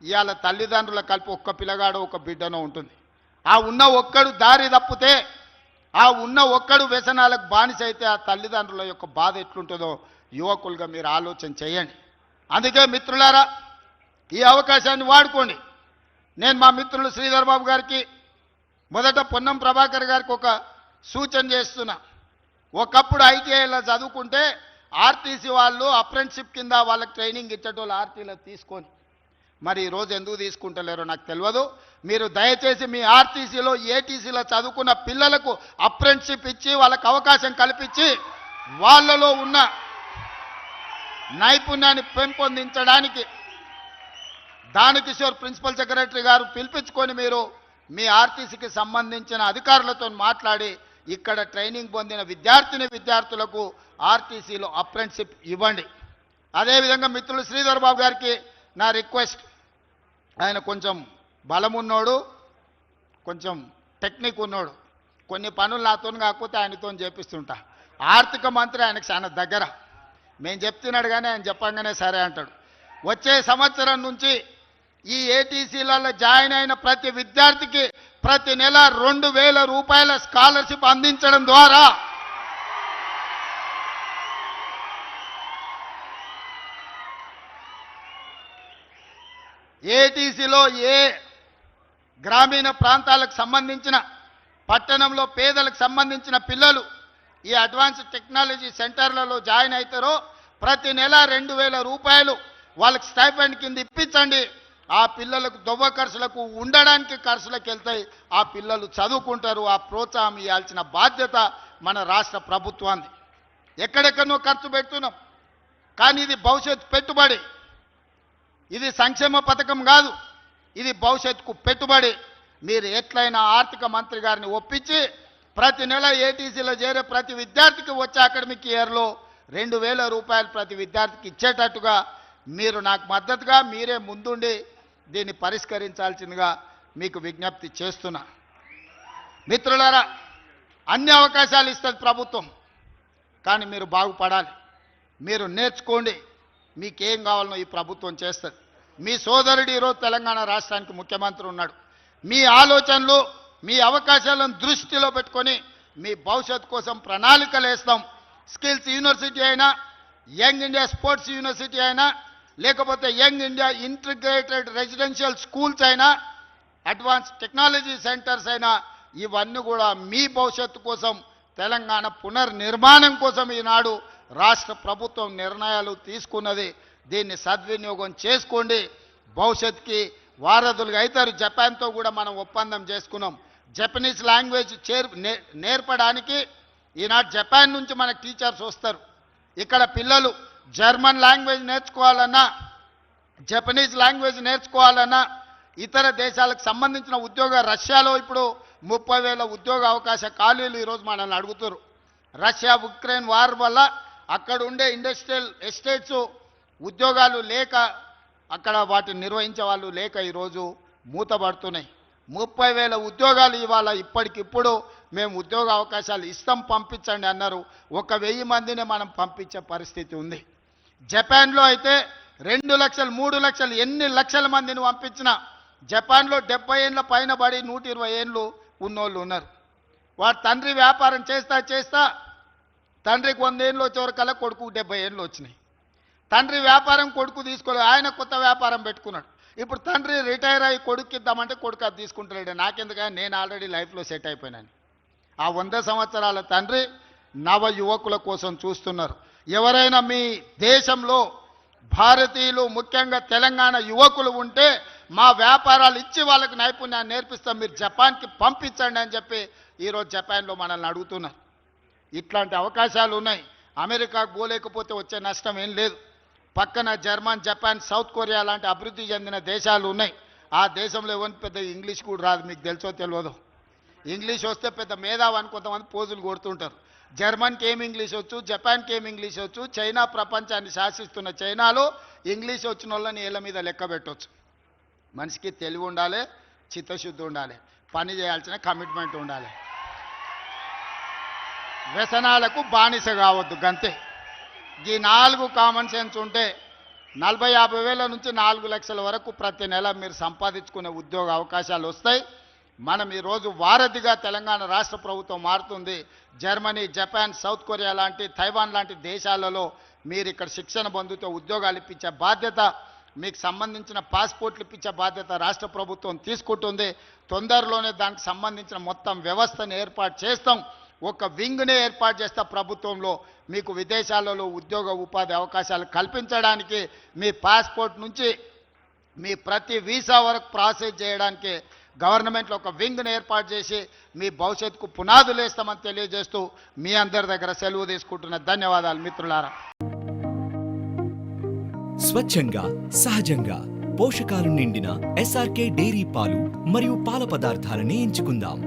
ఇవాళ తల్లిదండ్రుల కలిపి ఒక్క పిల్లగాడో ఒక బిడ్డనో ఉంటుంది. ఆ ఉన్న ఒక్కడు దారి తప్పితే, ఆ ఉన్న ఒక్కడు వ్యసనాలకు బానిస అయితే ఆ తల్లిదండ్రుల యొక్క బాధ ఎట్లుంటుందో యువకులుగా మీరు ఆలోచన చేయండి. అందుకే మిత్రులారా, ఈ అవకాశాన్ని వాడుకోండి. నేను మా మిత్రులు శ్రీధర్ బాబు గారికి, మొదట పొన్నం ప్రభాకర్ గారికి ఒక సూచన చేస్తున్నా. ఒకప్పుడు ఐటీఐలో చదువుకుంటే ఆర్టీసీ వాళ్ళు అప్రెంటిషిప్ కింద వాళ్ళకి ట్రైనింగ్ ఇచ్చేటోళ్ళు ఆర్టీలో తీసుకొని, మరి ఈరోజు ఎందుకు తీసుకుంటలేరో నాకు తెలియదు. మీరు దయచేసి మీ ఆర్టీసీలో ఏటీసీలో చదువుకున్న పిల్లలకు అప్రెంటిషిప్ ఇచ్చి వాళ్ళకు అవకాశం కల్పించి వాళ్ళలో ఉన్న నైపుణ్యాన్ని పెంపొందించడానికి దానకిషోర్ ప్రిన్సిపల్ సెక్రటరీ గారు పిలిపించుకొని మీరు మీ ఆర్టీసీకి సంబంధించిన అధికారులతో మాట్లాడి ఇక్కడ ట్రైనింగ్ పొందిన విద్యార్థులకు ఆర్టీసీలో అప్రెంటిషిప్ ఇవ్వండి. అదేవిధంగా మిత్రులు శ్రీధర్ బాబు గారికి నా రిక్వెస్ట్, ఆయన కొంచెం బలం ఉన్నోడు, కొంచెం టెక్నిక్ ఉన్నోడు, కొన్ని పనులు నాతో కాకపోతే ఆయనతో చేపిస్తుంటా. ఆర్థిక మంత్రి ఆయనకు చాలా దగ్గర. మేము చెప్తున్నాడు కానీ ఆయన చెప్పంగానే సరే అంటాడు. వచ్చే సంవత్సరం నుంచి ఈ ఏటీసీలలో జాయిన్ అయిన ప్రతి విద్యార్థికి ప్రతి నెల 2000 రూపాయల స్కాలర్షిప్ అందించడం ద్వారా ఏటీసీలో ఏ గ్రామీణ ప్రాంతాలకు సంబంధించిన, పట్టణంలో పేదలకు సంబంధించిన పిల్లలు ఈ అడ్వాన్స్డ్ టెక్నాలజీ సెంటర్లలో జాయిన్ అవుతారో ప్రతి నెల 2000 రూపాయలు వాళ్ళకి స్టైపెండ్ కింద ఇప్పించండి. ఆ పిల్లలకు దొవ్వ ఖర్చులకు, ఉండడానికి ఖర్చులకు వెళ్తాయి. ఆ పిల్లలు చదువుకుంటారు. ఆ ప్రోత్సాహం ఇవ్వాల్సిన బాధ్యత మన రాష్ట్ర ప్రభుత్వాన్ని. ఎక్కడెక్కడో ఖర్చు పెడుతున్నాం, కానీ ఇది భవిష్యత్తు పెట్టుబడి. ఇది సంక్షేమ పథకం కాదు, ఇది భవిష్యత్తుకు పెట్టుబడి. మీరు ఎట్లయినా ఆర్థిక మంత్రి గారిని ఒప్పించి ప్రతి నెల ఏటీసీలో చేరే ప్రతి విద్యార్థికి వచ్చే అకాడమిక్ ఇయర్లో 2000 రూపాయలు ప్రతి విద్యార్థికి ఇచ్చేటట్టుగా మీరు నాకు మద్దతుగా మీరే ముందుండి దీన్ని పరిష్కరించాల్సిందిగా మీకు విజ్ఞప్తి చేస్తున్నా. మిత్రులారా, అన్ని అవకాశాలు ఇస్తుంది ప్రభుత్వం, కానీ మీరు బాగుపడాలి. మీరు నేర్చుకోండి. మీకేం కావాలనో ఈ ప్రభుత్వం చేస్తుంది. మీ సోదరుడు ఈరోజు తెలంగాణ రాష్ట్రానికి ముఖ్యమంత్రి ఉన్నాడు. మీ ఆలోచనలు, మీ అవకాశాలను దృష్టిలో పెట్టుకొని మీ భవిష్యత్తు కోసం ప్రణాళికలు వేస్తాం. స్కిల్స్ యూనివర్సిటీ అయినా, యంగ్ ఇండియా స్పోర్ట్స్ యూనివర్సిటీ అయినా, లేకపోతే young India integrated residential schools అయినా, అడ్వాన్స్ టెక్నాలజీ సెంటర్స్ అయినా, ఇవన్నీ కూడా మీ భవిష్యత్తు కోసం, తెలంగాణ పునర్నిర్మాణం కోసం ఈనాడు రాష్ట్ర ప్రభుత్వం నిర్ణయాలు తీసుకున్నది. దీన్ని సద్వినియోగం చేసుకోండి. భవిష్యత్తుకి వారధులుగా అవుతారు. జపాన్తో కూడా మనం ఒప్పందం చేసుకున్నాం. జపనీస్ లాంగ్వేజ్ నేర్పడానికి ఈనాడు జపాన్ నుంచి మనకు టీచర్స్ వస్తారు. ఇక్కడ పిల్లలు జర్మన్ లాంగ్వేజ్ నేర్చుకోవాలన్నా, జపనీస్ లాంగ్వేజ్ నేర్చుకోవాలన్నా, ఇతర దేశాలకు సంబంధించిన ఉద్యోగ, రష్యాలో ఇప్పుడు 30,000 ఉద్యోగ అవకాశ ఖాళీలు ఈరోజు మనల్ని అడుగుతారు. రష్యా ఉక్రెయిన్ వార్ వల్ల అక్కడ ఉండే ఇండస్ట్రియల్ ఎస్టేట్స్ ఉద్యోగాలు లేక, అక్కడ వాటిని నిర్వహించే వాళ్ళు లేక ఈరోజు మూతపడుతున్నాయి. 30,000 ఉద్యోగాలు ఇవాళ ఇప్పటికిప్పుడు మేము ఉద్యోగ అవకాశాలు ఇస్తాం, పంపించండి అన్నారు. 1,000 మందిని మనం పంపించే పరిస్థితి ఉంది. జపాన్లో అయితే 2 లక్షలు, 3 లక్షలు, ఎన్ని లక్షల మందిని పంపించినా జపాన్లో 70 ఏళ్ళ పైన పడి 120 ఏళ్ళు ఉన్నోళ్ళు ఉన్నారు. వాడు తండ్రి వ్యాపారం చేస్తా తండ్రికి 100 ఏళ్ళు వచ్చేవరకల్లా కొడుకు 70 ఏళ్ళు వచ్చినాయి. తండ్రి వ్యాపారం కొడుకు తీసుకోలేదు, ఆయన కొత్త వ్యాపారం పెట్టుకున్నాడు. ఇప్పుడు తండ్రి రిటైర్ అయ్యి కొడుకు ఇద్దామంటే కొడుకు అది తీసుకుంటలేడు. నాకెందుకని, నేను ఆల్రెడీ లైఫ్లో సెట్ అయిపోయినాను. ఆ 100 సంవత్సరాల తండ్రి నవ యువకుల కోసం చూస్తున్నారు. ఎవరైనా మీ దేశంలో భారతీయులు, ముఖ్యంగా తెలంగాణ యువకులు ఉంటే మా వ్యాపారాలు ఇచ్చి వాళ్ళకి నైపుణ్యాన్ని నేర్పిస్తాం, మీరు జపాన్కి పంపించండి అని చెప్పి ఈరోజు జపాన్లో మనల్ని అడుగుతున్నారు. ఇట్లాంటి అవకాశాలు ఉన్నాయి. అమెరికాకు పోలేకపోతే వచ్చే నష్టం ఏం లేదు. పక్కన జర్మన్, జపాన్, సౌత్ కొరియా లాంటి అభివృద్ధి చెందిన దేశాలు ఉన్నాయి. ఆ దేశంలో ఎవరికి పెద్ద ఇంగ్లీష్ కూడా రాదు, మీకు తెలుసో తెలియదు. ఇంగ్లీష్ వస్తే పెద్ద మేధావి అని కొంతమంది పోజులు కొడుతుంటారు. జర్మన్కి ఏం ఇంగ్లీష్ వచ్చు, జపాన్కి ఏం ఇంగ్లీష్ వచ్చు. చైనా ప్రపంచాన్ని శాసిస్తున్న చైనాలో ఇంగ్లీష్ వచ్చిన వాళ్ళని ఏళ్ళ మీద లెక్క పెట్టవచ్చు. మనిషికి తెలివి ఉండాలి, చిత్తశుద్ధి ఉండాలి, పని చేయాల్సిన కమిట్మెంట్ ఉండాలి. వ్యసనాలకు బానిస కావద్దు, గంతే. ఈ 4 కామన్ సెన్స్ ఉంటే 40-50 వేల నుంచి 4 లక్షల వరకు ప్రతి నెల మీరు సంపాదించుకునే ఉద్యోగ అవకాశాలు వస్తాయి. మనం ఈరోజు వారధిగా తెలంగాణ రాష్ట్ర ప్రభుత్వం మారుతుంది. జర్మనీ, జపాన్, సౌత్ కొరియా లాంటి, తైవాన్ లాంటి దేశాలలో మీరు ఇక్కడ శిక్షణ పొందుతూ ఉద్యోగాలు ఇప్పించే బాధ్యత, మీకు సంబంధించిన పాస్పోర్ట్లు ఇప్పించే బాధ్యత రాష్ట్ర ప్రభుత్వం తీసుకుంటుంది. తొందరలోనే దానికి సంబంధించిన మొత్తం వ్యవస్థను ఏర్పాటు చేస్తాం. ఒక వింగ్నే ఏర్పాటు చేస్తా ప్రభుత్వంలో, మీకు విదేశాలలో ఉద్యోగ ఉపాధి అవకాశాలు కల్పించడానికి, మీ పాస్పోర్ట్ నుంచి మీ ప్రతి వీసా వరకు ప్రాసెస్ చేయడానికి గవర్నమెంట్లో ఒక వింగ్ను ఏర్పాటు చేసి మీ భవిష్యత్తుకు పునాదులు వేస్తామని తెలియజేస్తూ మీ అందరి దగ్గర సెలవు తీసుకుంటున్న ధన్యవాదాలు మిత్రులారా. స్వచ్ఛంగా, సహజంగా పోషకాలు నిండిన SRK డైరీ పాలు మరియు పాల పదార్థాలని ఎంచుకుందాం.